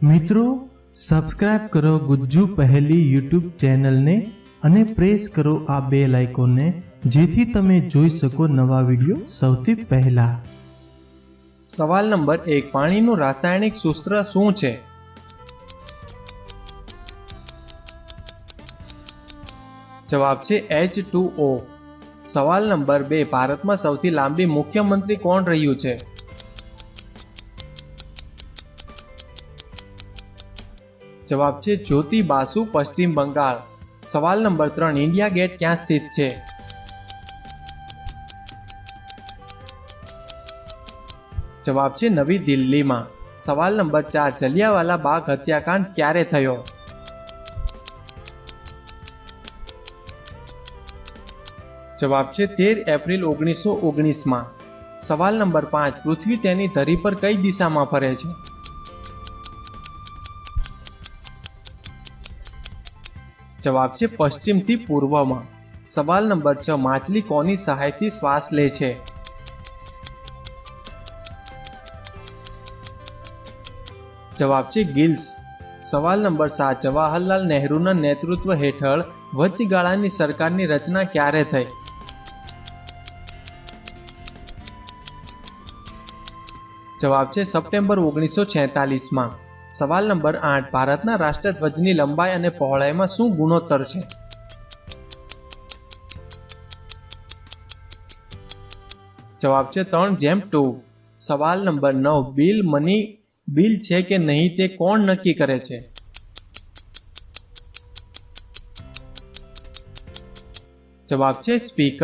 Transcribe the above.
મિત્રો સબસ્ક્રાઇબ કરો ગુજ્જુ પહેલી યુટ્યુબ ચેનલને અને પ્રેસ કરો આ બેલ આઇકોનને, જેથી તમે જોઈ શકો નવા વિડીયો સૌથી પહેલા। સવાલ નંબર 1, પાણીનું રાસાયણિક સૂત્ર શું છે? જવાબ છે H2O। સવાલ નંબર 2, ભારતમાં સૌથી લાંબી મુખ્યમંત્રી કોણ રહ્યું છે? જવાબ છે જ્યોતિ બાસુ, પશ્ચિમ બંગાળ। સવાલ નંબર 3, ઇન્ડિયા ગેટ ક્યાં સ્થિત છે? જવાબ છે નવી દિલ્હીમાં। સવાલ નંબર 4, જલિયાવાલા બાગ હત્યાકાંડ ક્યારે થયો? જવાબ છે 13 એપ્રિલ 1919માં। સવાલ નંબર 5, પૃથ્વી તેની ધરી પર કઈ દિશામાં ફરે છે? જવાબ છે પશ્ચિમથી પૂર્વમાં। સવાલ નંબર 6, માછલી કોની સહાયથી શ્વાસ લે છે? જવાબ છે ગિલ્સ। સવાલ નંબર 7, જવાહરલાલ નહેરુના નેતૃત્વ હેઠળ વચગાળાની સરકારની રચના ક્યારે થઈ? જવાબ છે સપ્ટેમ્બર 1946માં। સવાલ નંબર 8, ભારતના રાષ્ટ્રધ્વજની લંબાઈ અને પહોળાઈમાં શું ગુણોત્તર છે? જવાબ છે 3:2। સવાલ નંબર 9, બિલ મની બિલ છે કે નહીં તે કોણ નક્કી કરે છે? જવાબ છે સ્પીકર।